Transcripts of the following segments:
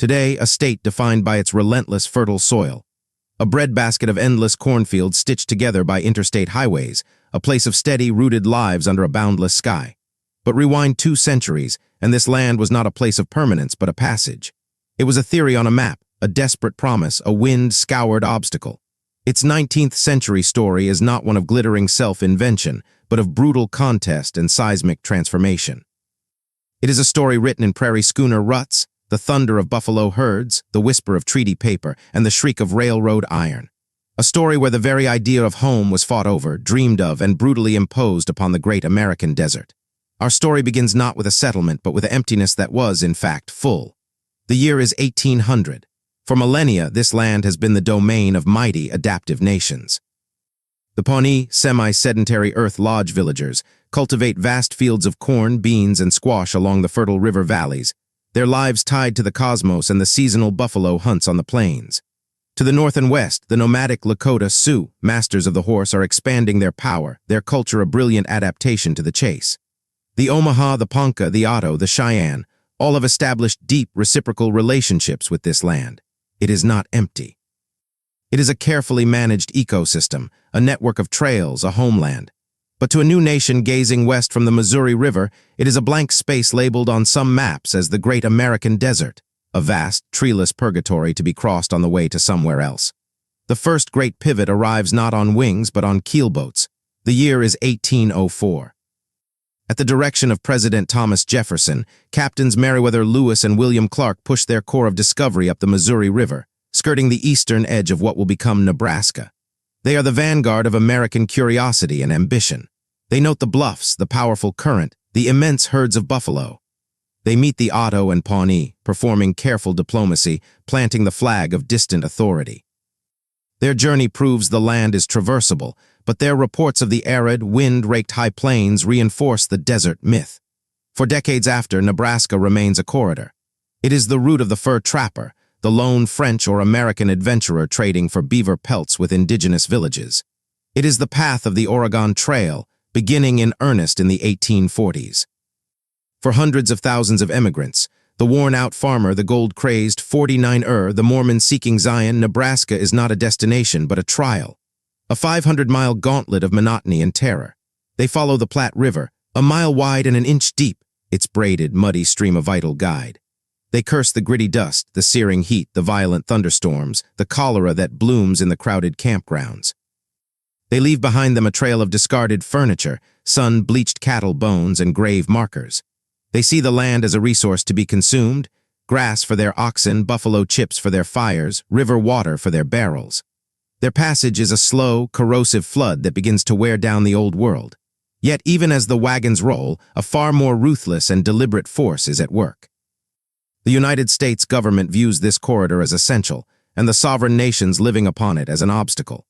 Today, a state defined by its relentless fertile soil. A breadbasket of endless cornfields stitched together by interstate highways, a place of steady, rooted lives under a boundless sky. But rewind 2 centuries, and this land was not a place of permanence but a passage. It was a theory on a map, a desperate promise, a wind-scoured obstacle. Its 19th century story is not one of glittering self-invention, but of brutal contest and seismic transformation. It is a story written in prairie schooner ruts, the thunder of buffalo herds, the whisper of treaty paper, and the shriek of railroad iron. A story where the very idea of home was fought over, dreamed of, and brutally imposed upon the great American desert. Our story begins not with a settlement, but with an emptiness that was, in fact, full. The year is 1800. For millennia, this land has been the domain of mighty, adaptive nations. The Pawnee, semi-sedentary Earth Lodge villagers cultivate vast fields of corn, beans, and squash along the fertile river valleys, their lives tied to the cosmos and the seasonal buffalo hunts on the plains. To the north and west, the nomadic Lakota Sioux, masters of the horse, are expanding their power, their culture a brilliant adaptation to the chase. The Omaha, the Ponca, the Otto, the Cheyenne, all have established deep reciprocal relationships with this land. It is not empty. It is a carefully managed ecosystem, a network of trails, a homeland. But to a new nation gazing west from the Missouri River, it is a blank space labeled on some maps as the Great American Desert, a vast, treeless purgatory to be crossed on the way to somewhere else. The first great pivot arrives not on wings but on keelboats. The year is 1804. At the direction of President Thomas Jefferson, Captains Meriwether Lewis and William Clark push their corps of discovery up the Missouri River, skirting the eastern edge of what will become Nebraska. They are the vanguard of American curiosity and ambition. They note the bluffs, the powerful current, the immense herds of buffalo. They meet the Otto and Pawnee, performing careful diplomacy, planting the flag of distant authority. Their journey proves the land is traversable, but their reports of the arid, wind-raked high plains reinforce the desert myth. For decades after, Nebraska remains a corridor. It is the route of the fur trapper, the lone French or American adventurer trading for beaver pelts with indigenous villages. It is the path of the Oregon Trail, beginning in earnest in the 1840s. For hundreds of thousands of immigrants, the worn-out farmer, the gold-crazed 49er, the Mormon-seeking Zion, Nebraska is not a destination but a trial. A 500-mile gauntlet of monotony and terror. They follow the Platte River, a mile wide and an inch deep, its braided, muddy stream a vital guide. They curse the gritty dust, the searing heat, the violent thunderstorms, the cholera that blooms in the crowded campgrounds. They leave behind them a trail of discarded furniture, sun-bleached cattle bones, and grave markers. They see the land as a resource to be consumed, grass for their oxen, buffalo chips for their fires, river water for their barrels. Their passage is a slow, corrosive flood that begins to wear down the old world. Yet even as the wagons roll, a far more ruthless and deliberate force is at work. The United States government views this corridor as essential, and the sovereign nations living upon it as an obstacle.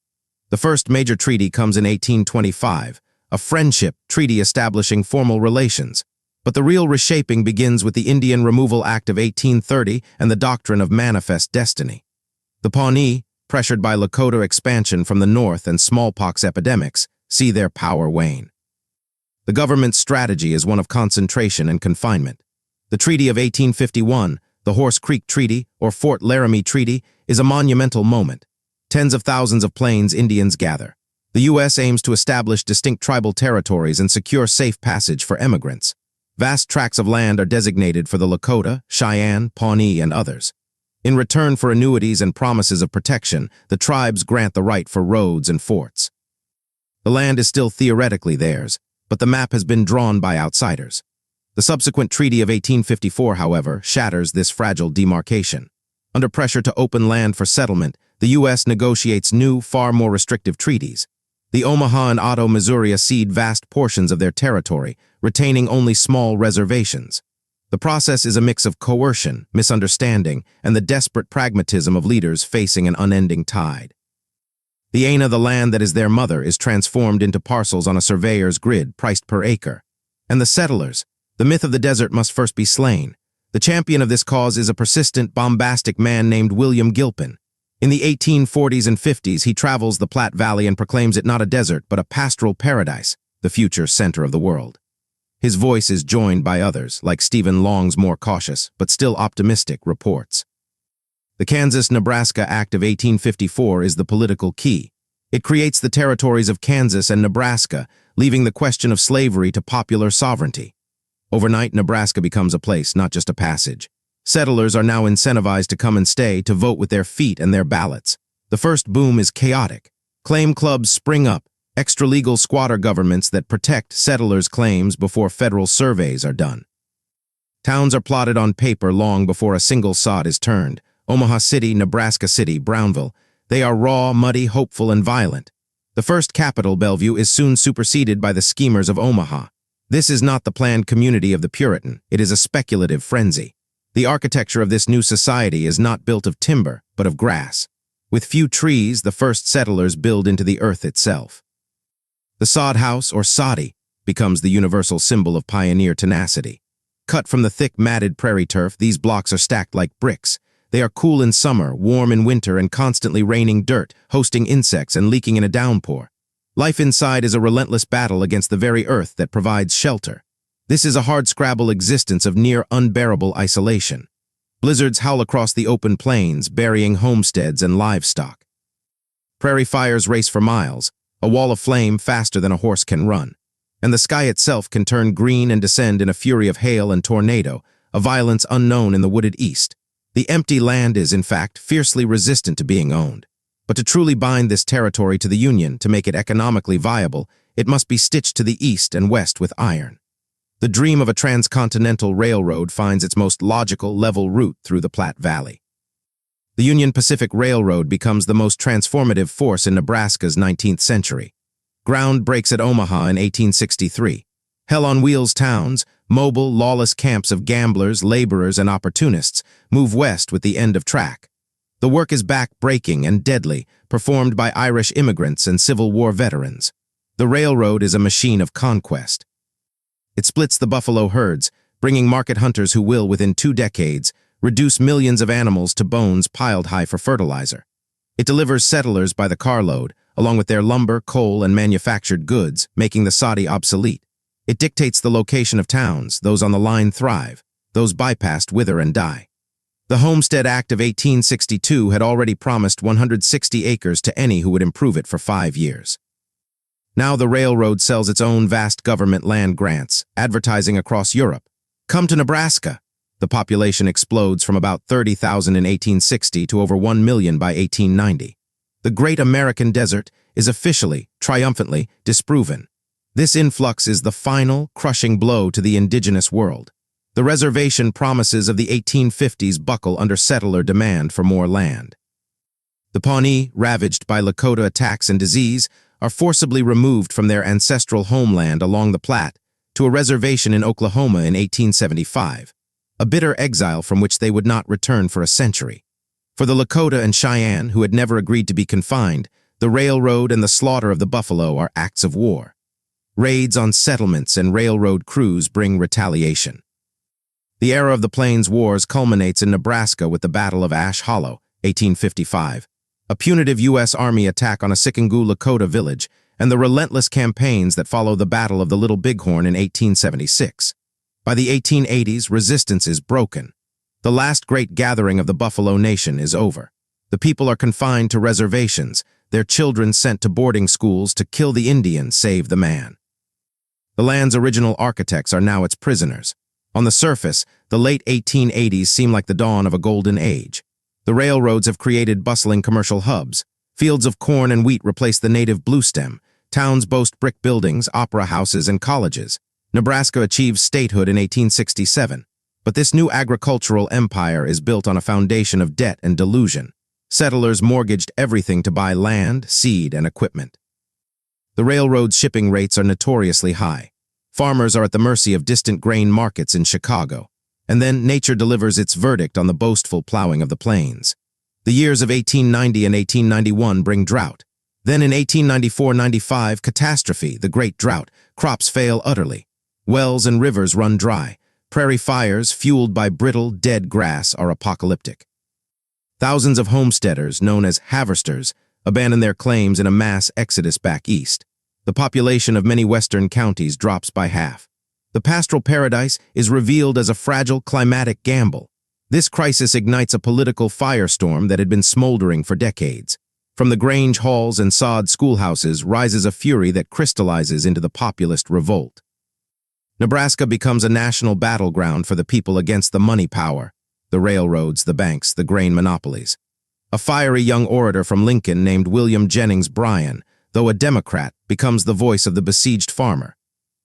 The first major treaty comes in 1825, a friendship treaty establishing formal relations. But the real reshaping begins with the Indian Removal Act of 1830 and the doctrine of manifest destiny. The Pawnee, pressured by Lakota expansion from the north and smallpox epidemics, see their power wane. The government's strategy is one of concentration and confinement. The Treaty of 1851, the Horse Creek Treaty or Fort Laramie Treaty, is a monumental moment. Tens of thousands of Plains Indians gather. The U.S. aims to establish distinct tribal territories and secure safe passage for emigrants. Vast tracts of land are designated for the Lakota, Cheyenne, Pawnee, and others. In return for annuities and promises of protection, the tribes grant the right for roads and forts. The land is still theoretically theirs, but the map has been drawn by outsiders. The subsequent Treaty of 1854, however, shatters this fragile demarcation. Under pressure to open land for settlement, the U.S. negotiates new, far more restrictive treaties. The Omaha and Otto, Missouri cede vast portions of their territory, retaining only small reservations. The process is a mix of coercion, misunderstanding, and the desperate pragmatism of leaders facing an unending tide. The aina, the land that is their mother, is transformed into parcels on a surveyor's grid, priced per acre. And the settlers, the myth of the desert must first be slain. The champion of this cause is a persistent, bombastic man named William Gilpin. In the 1840s and 50s, he travels the Platte Valley and proclaims it not a desert, but a pastoral paradise, the future center of the world. His voice is joined by others, like Stephen Long's more cautious, but still optimistic, reports. The Kansas-Nebraska Act of 1854 is the political key. It creates the territories of Kansas and Nebraska, leaving the question of slavery to popular sovereignty. Overnight, Nebraska becomes a place, not just a passage. Settlers are now incentivized to come and stay, to vote with their feet and their ballots. The first boom is chaotic. Claim clubs spring up, extra-legal squatter governments that protect settlers' claims before federal surveys are done. Towns are plotted on paper long before a single sod is turned. Omaha City, Nebraska City, Brownville. They are raw, muddy, hopeful, and violent. The first capital, Bellevue, is soon superseded by the schemers of Omaha. This is not the planned community of the Puritan. It is a speculative frenzy. The architecture of this new society is not built of timber, but of grass. With few trees, the first settlers build into the earth itself. The sod house, or soddy, becomes the universal symbol of pioneer tenacity. Cut from the thick, matted prairie turf, these blocks are stacked like bricks. They are cool in summer, warm in winter, and constantly raining dirt, hosting insects, and leaking in a downpour. Life inside is a relentless battle against the very earth that provides shelter. This is a hardscrabble existence of near unbearable isolation. Blizzards howl across the open plains, burying homesteads and livestock. Prairie fires race for miles, a wall of flame faster than a horse can run. And the sky itself can turn green and descend in a fury of hail and tornado, a violence unknown in the wooded east. The empty land is, in fact, fiercely resistant to being owned. But to truly bind this territory to the Union, to make it economically viable, it must be stitched to the east and west with iron. The dream of a transcontinental railroad finds its most logical, level route through the Platte Valley. The Union Pacific Railroad becomes the most transformative force in Nebraska's 19th century. Ground breaks at Omaha in 1863. Hell on wheels towns, mobile, lawless camps of gamblers, laborers, and opportunists, move west with the end of track. The work is back-breaking and deadly, performed by Irish immigrants and Civil War veterans. The railroad is a machine of conquest. It splits the buffalo herds, bringing market hunters who will, within 2 decades, reduce millions of animals to bones piled high for fertilizer. It delivers settlers by the carload, along with their lumber, coal, and manufactured goods, making the soddy obsolete. It dictates the location of towns. Those on the line thrive. Those bypassed wither and die. The Homestead Act of 1862 had already promised 160 acres to any who would improve it for 5 years. Now the railroad sells its own vast government land grants, advertising across Europe. Come to Nebraska. The population explodes from about 30,000 in 1860 to over 1 million by 1890. The Great American Desert is officially, triumphantly, disproven. This influx is the final, crushing blow to the indigenous world. The reservation promises of the 1850s buckle under settler demand for more land. The Pawnee, ravaged by Lakota attacks and disease, are forcibly removed from their ancestral homeland along the Platte to a reservation in Oklahoma in 1875, a bitter exile from which they would not return for a century. For the Lakota and Cheyenne, who had never agreed to be confined, the railroad and the slaughter of the buffalo are acts of war. Raids on settlements and railroad crews bring retaliation. The era of the Plains Wars culminates in Nebraska with the Battle of Ash Hollow, 1855, a punitive U.S. Army attack on a Sikangu Lakota village, and the relentless campaigns that follow the Battle of the Little Bighorn in 1876. By the 1880s, resistance is broken. The last great gathering of the Buffalo Nation is over. The people are confined to reservations, their children sent to boarding schools to kill the Indian, save the man. The land's original architects are now its prisoners. On the surface, the late 1880s seem like the dawn of a golden age. The railroads have created bustling commercial hubs. Fields of corn and wheat replace the native bluestem. Towns boast brick buildings, opera houses, and colleges. Nebraska achieved statehood in 1867. But this new agricultural empire is built on a foundation of debt and delusion. Settlers mortgaged everything to buy land, seed, and equipment. The railroad's shipping rates are notoriously high. Farmers are at the mercy of distant grain markets in Chicago. And then nature delivers its verdict on the boastful plowing of the plains. The years of 1890 and 1891 bring drought. Then in 1894-95, catastrophe, the Great Drought. Crops fail utterly. Wells and rivers run dry. Prairie fires, fueled by brittle, dead grass, are apocalyptic. Thousands of homesteaders, known as harvesters, abandon their claims in a mass exodus back east. The population of many western counties drops by half. The pastoral paradise is revealed as a fragile climatic gamble. This crisis ignites a political firestorm that had been smoldering for decades. From the Grange halls and sod schoolhouses rises a fury that crystallizes into the Populist Revolt. Nebraska becomes a national battleground for the people against the money power, the railroads, the banks, the grain monopolies. A fiery young orator from Lincoln named William Jennings Bryan, though a Democrat, becomes the voice of the besieged farmer.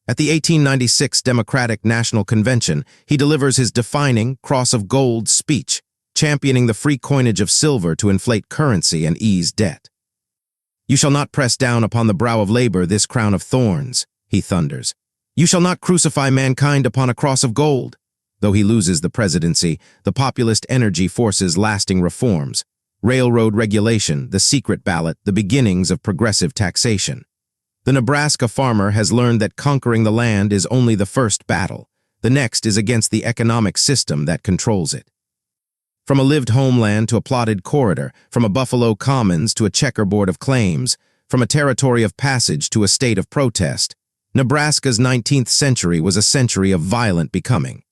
At the 1896 Democratic National Convention, he delivers his defining Cross of Gold speech, championing the free coinage of silver to inflate currency and ease debt. "You shall not press down upon the brow of labor this crown of thorns," he thunders. "You shall not crucify mankind upon a cross of gold." Though he loses the presidency, the populist energy forces lasting reforms. Railroad regulation, the secret ballot, the beginnings of progressive taxation. The Nebraska farmer has learned that conquering the land is only the first battle. The next is against the economic system that controls it. From a lived homeland to a plotted corridor, from a Buffalo Commons to a checkerboard of claims, from a territory of passage to a state of protest, Nebraska's 19th century was a century of violent becoming.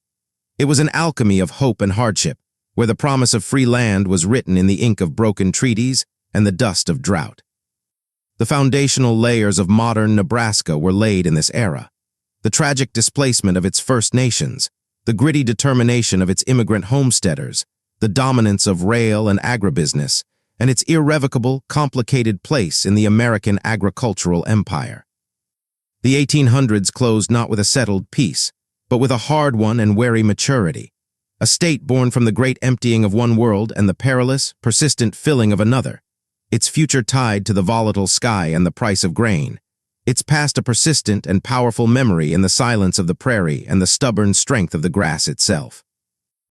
It was an alchemy of hope and hardship, where the promise of free land was written in the ink of broken treaties and the dust of drought. The foundational layers of modern Nebraska were laid in this era. The tragic displacement of its First Nations, the gritty determination of its immigrant homesteaders, the dominance of rail and agribusiness, and its irrevocable, complicated place in the American agricultural empire. The 1800s closed not with a settled peace, but with a hard-won and wary maturity. A state born from the great emptying of one world and the perilous, persistent filling of another. Its future tied to the volatile sky and the price of grain. Its past a persistent and powerful memory in the silence of the prairie and the stubborn strength of the grass itself.